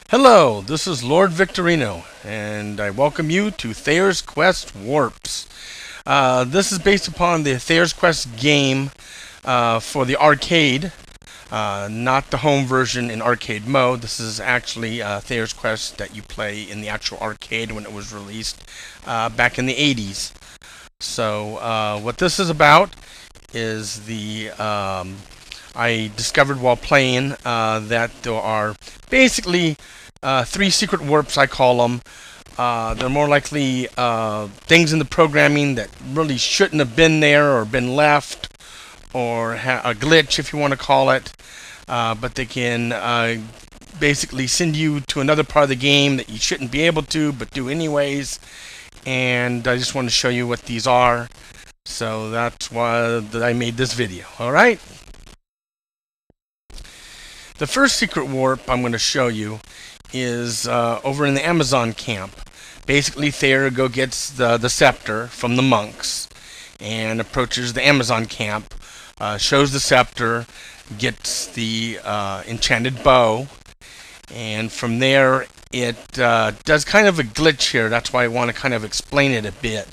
Hello, this is Lord Victorino, and I welcome you to Thayer's Quest Warps. This is based upon the Thayer's Quest game for the arcade, not the home version in arcade mode. This is actually Thayer's Quest that you play in the actual arcade when it was released back in the 80s. So what this is about is I discovered while playing that there are basically three secret warps, I call them. They're more likely things in the programming that really shouldn't have been there or been left, or a glitch if you want to call it. But they can basically send you to another part of the game that you shouldn't be able to, but do anyways. And I just want to show you what these are. So that's why I made this video. Alright? The first secret warp I'm going to show you is over in the Amazon camp. Basically, Thayer gets the scepter from the monks and approaches the Amazon camp, shows the scepter, gets the enchanted bow, and from there it does kind of a glitch here. That's why I want to kind of explain it a bit.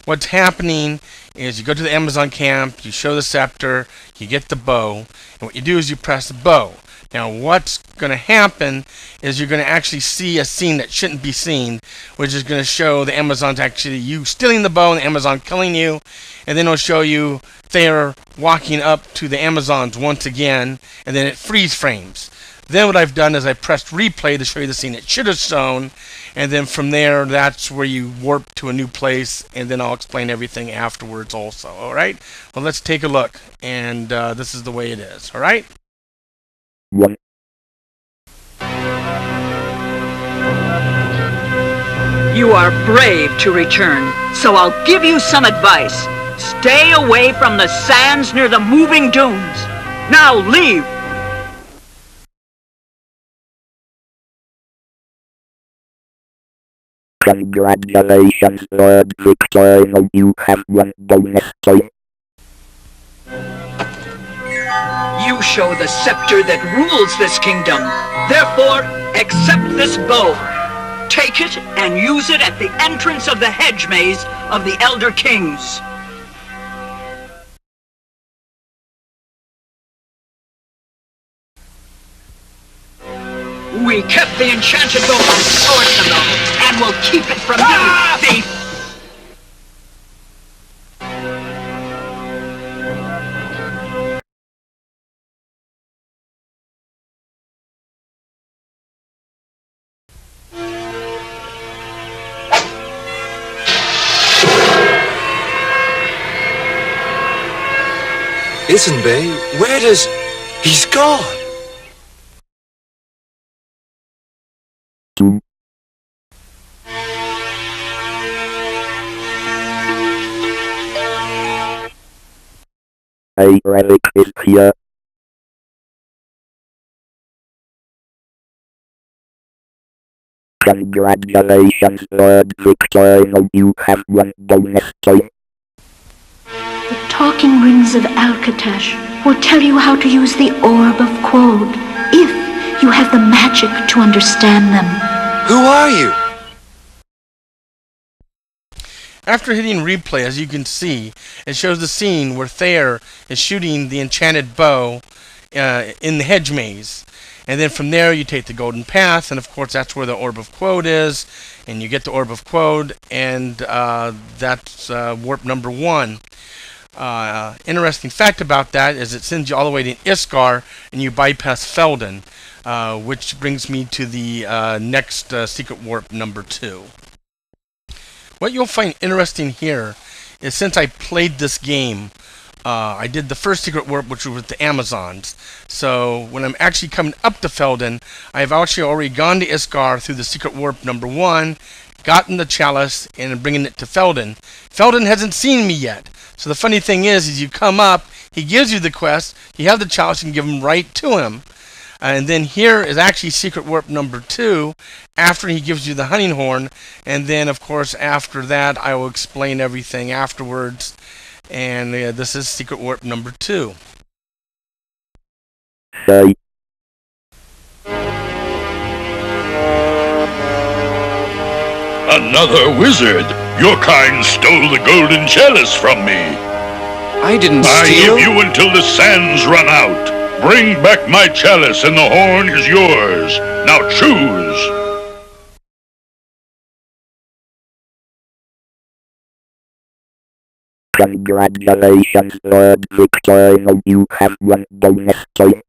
What's happening is you go to the Amazon camp, you show the scepter, you get the bow, and what you do is you press the bow. Now what's going to happen is you're going to actually see a scene that shouldn't be seen, which is going to show the Amazons actually you stealing the bow and the Amazon killing you, and then it'll show you Thayer walking up to the Amazons once again, and then it freeze frames. Then what I've done is I pressed replay to show you the scene it should have shown, and then from there that's where you warp to a new place, and then I'll explain everything afterwards also. Alright? Well, let's take a look, and this is the way it is. Alright? One. You are brave to return, so I'll give you some advice. Stay away from the sands near the moving dunes. Now leave! Congratulations, Lord Victorino, you have won bonus point. You show the scepter that rules this kingdom. Therefore, accept this bow. Take it and use it at the entrance of the hedge maze of the Elder Kings. We kept the enchanted bow from Arsenal, and we'll keep it from you, thief! Bay, where does... He's gone! Two. A relic is here. Congratulations, Lord Victorino, you have won bonus point. The talking rings of Alcatash will tell you how to use the Orb of Quod, if you have the magic to understand them. Who are you? After hitting replay, as you can see, it shows the scene where Thayer is shooting the enchanted bow in the hedge maze. And then from there you take the golden path, and of course that's where the Orb of Quod is, and you get the Orb of Quod, and that's warp number 1. Interesting fact about that is it sends you all the way to Iskar, and you bypass Feldon, which brings me to the next secret warp number 2. What you'll find interesting here is since I played this game, I did the first secret warp, which was with the Amazons. So when I'm actually coming up to Feldon, I've actually already gone to Iskar through the secret warp number 1, gotten the chalice, and I'm bringing it to Feldon. Feldon hasn't seen me yet. So the funny thing is you come up, he gives you the quest, you have the chalice, you can give him right to him. And then here is actually secret warp number 2, after he gives you the hunting horn. And then, of course, after that, I will explain everything afterwards. And this is secret warp number 2. Another wizard! Your kind stole the golden chalice from me! I didn't I steal. give you until the sands run out! Bring back my chalice and the horn is yours! Now choose! Congratulations, Lord Victorino, you have won bonus point.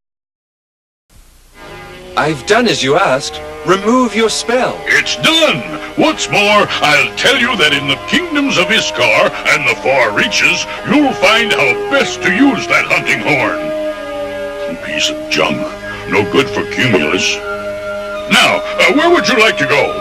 I've done as you asked. Remove your spell. It's done! What's more, I'll tell you that in the kingdoms of Iskar and the far reaches, you'll find how best to use that hunting horn. Piece of junk. No good for Cumulus. Now, where would you like to go?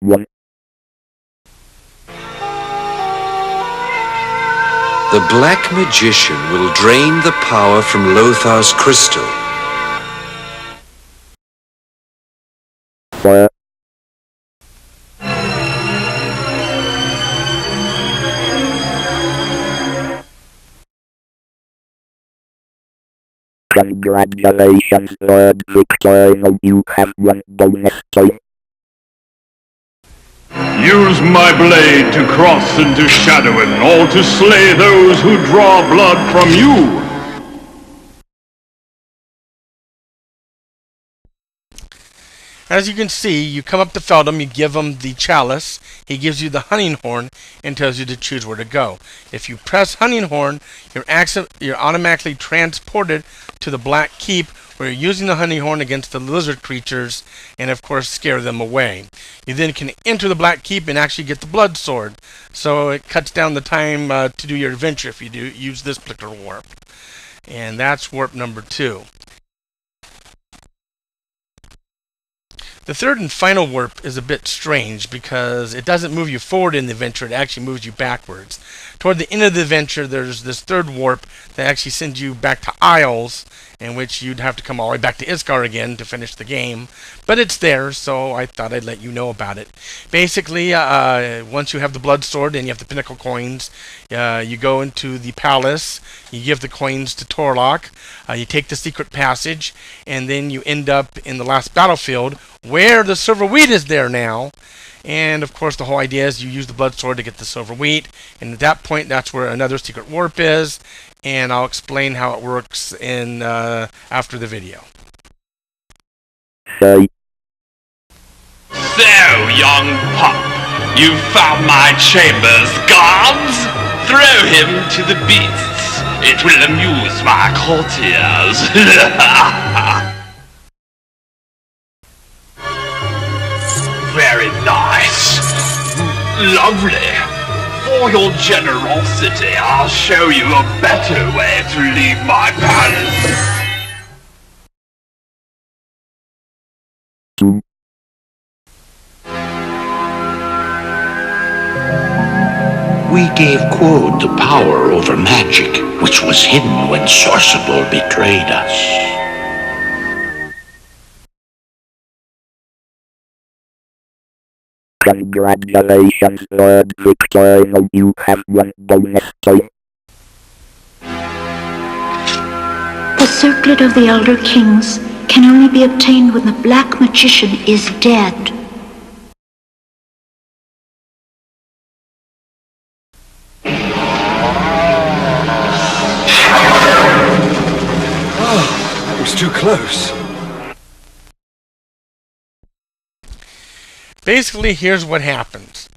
One. The Black Magician will drain the power from Lothar's crystal. 4. Congratulations, Lord Victorino, you have won bonus point. Use my blade to cross into Shadowin, or to slay those who draw blood from you. As you can see, you come up to Feldon, you give him the chalice, he gives you the hunting horn, and tells you to choose where to go. If you press hunting horn, you're automatically transported to the Black Keep, where you're using the hunting horn against the lizard creatures, and of course scare them away. You then can enter the Black Keep and actually get the blood sword, so it cuts down the time to do your adventure if you do use this particular warp. And that's warp number 2. The third and final warp is a bit strange because it doesn't move you forward in the adventure, it actually moves you backwards. Toward the end of the adventure, there's this third warp that actually sends you back to Isles, in which you'd have to come all the way back to Iskar again to finish the game. But it's there, so I thought I'd let you know about it. Basically, once you have the blood sword and you have the pinnacle coins, you go into the palace, you give the coins to Torlock, you take the secret passage, and then you end up in the last battlefield where the silver wheat is there now. And of course the whole idea is you use the blood sword to get the silver wheat, and at that point that's where another secret warp is, and I'll explain how it works in after the video. Say. So, young pup, you found my chamber's guards? Throw him to the beasts. It will amuse my courtiers. Very nice. Lovely. For your generosity, I'll show you a better way to leave my palace. 2. We gave Quod the power over magic, which was hidden when Sorceable betrayed us. Congratulations, Lord Victorino, you have won bonus point. The circlet of the Elder Kings can only be obtained when the Black Magician is dead. That was too close. Basically, here's what happens.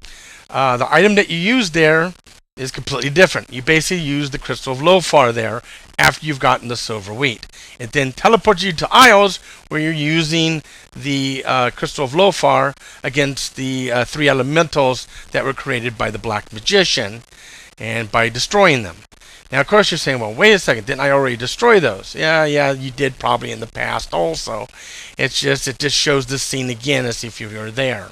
The item that you use there is completely different. You basically use the Crystal of Lothar there after you've gotten the silver wheat. It then teleports you to Isles, where you're using the Crystal of Lothar against the 3 elementals that were created by the Black Magician, and by destroying them. Now, of course, you're saying, well, wait a second, didn't I already destroy those? Yeah, you did probably in the past also. It just shows this scene again as if you were there.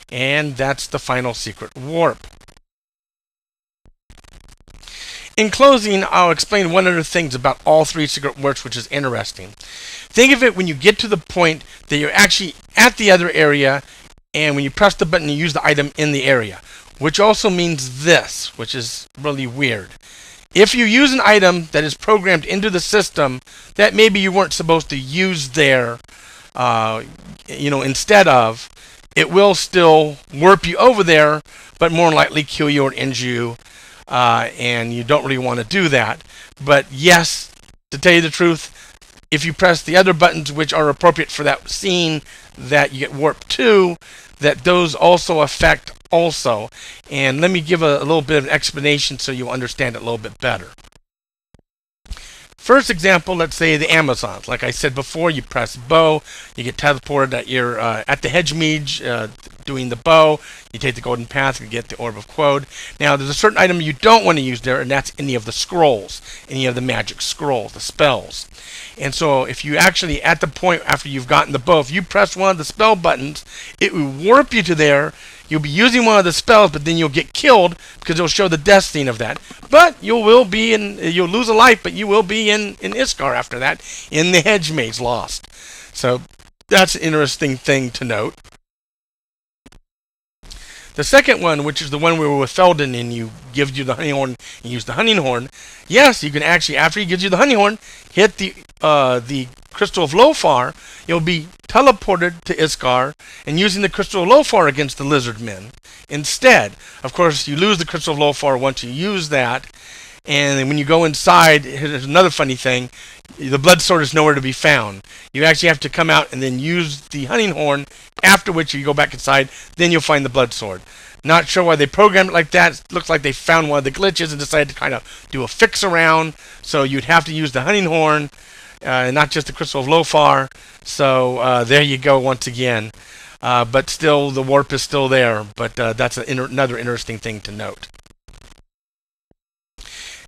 And that's the final secret warp. In closing, I'll explain one other thing about all 3 secret warps, which is interesting. Think of it when you get to the point that you're actually at the other area, and when you press the button, you use the item in the area, which also means this, which is really weird. If you use an item that is programmed into the system that maybe you weren't supposed to use there, instead of, it will still warp you over there, but more likely kill you or injure you, and you don't really want to do that. But yes, to tell you the truth, if you press the other buttons which are appropriate for that scene that you get warped to, that those also affect also. And let me give a little bit of an explanation so you'll understand it a little bit better. First example, let's say the Amazons. Like I said before, you press bow, you get teleported at your at the hedge mage doing the bow. You take the golden path and get the orb of Quod. Now, there's a certain item you don't want to use there, and that's any of the scrolls, any of the magic scrolls, the spells. And so, if you actually, at the point after you've gotten the bow, if you press one of the spell buttons, it will warp you to there. You'll be using one of the spells, but then you'll get killed because it'll show the death scene of that. But you'll lose a life, but you will be in Iskar after that, in the hedge maze lost. So that's an interesting thing to note. The second one, which is the one we were with Feldon, and you gives you the honey horn and use the hunting horn. Yes, you can actually, after he gives you the honey horn, hit the crystal of Lothar. You'll be teleported to Iskar and using the crystal of Lothar against the lizard men instead. Of course, you lose the crystal of Lothar once you use that, and then when you go inside, here's another funny thing: the blood sword is nowhere to be found. You actually have to come out and then use the hunting horn, after which you go back inside, then you'll find the blood sword. Not sure why they programmed it like that. It looks like they found one of the glitches and decided to kind of do a fix around, so you'd have to use the hunting horn, not just the crystal of Lothar. So there you go once again. But still, the warp is still there. But that's another interesting thing to note.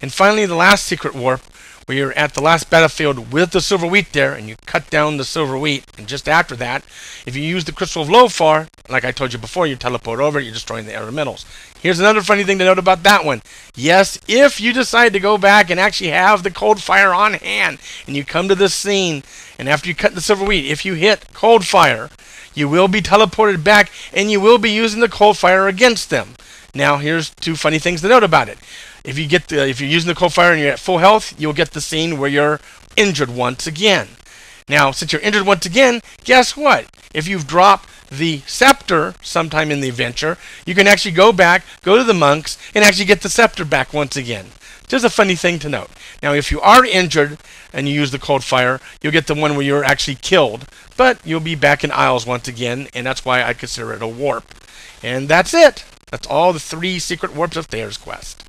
And finally, the last secret warp, where you're at the last battlefield with the silver wheat there, and you cut down the silver wheat. And just after that, if you use the crystal of Lothar, like I told you before, you teleport over, you're destroying the elementals. Here's another funny thing to note about that one. Yes, if you decide to go back and actually have the cold fire on hand, and you come to this scene, and after you cut the silver wheat, if you hit cold fire, you will be teleported back, and you will be using the cold fire against them. Now, here's two funny things to note about it. If you're using the cold fire and you're at full health, you'll get the scene where you're injured once again. Now, since you're injured once again, guess what? If you've dropped the scepter sometime in the adventure, you can actually go back, go to the monks, and actually get the scepter back once again. Just a funny thing to note. Now, if you are injured and you use the cold fire, you'll get the one where you're actually killed, but you'll be back in Isles once again, and that's why I consider it a warp. And that's it. That's all the 3 secret warps of Thayer's Quest.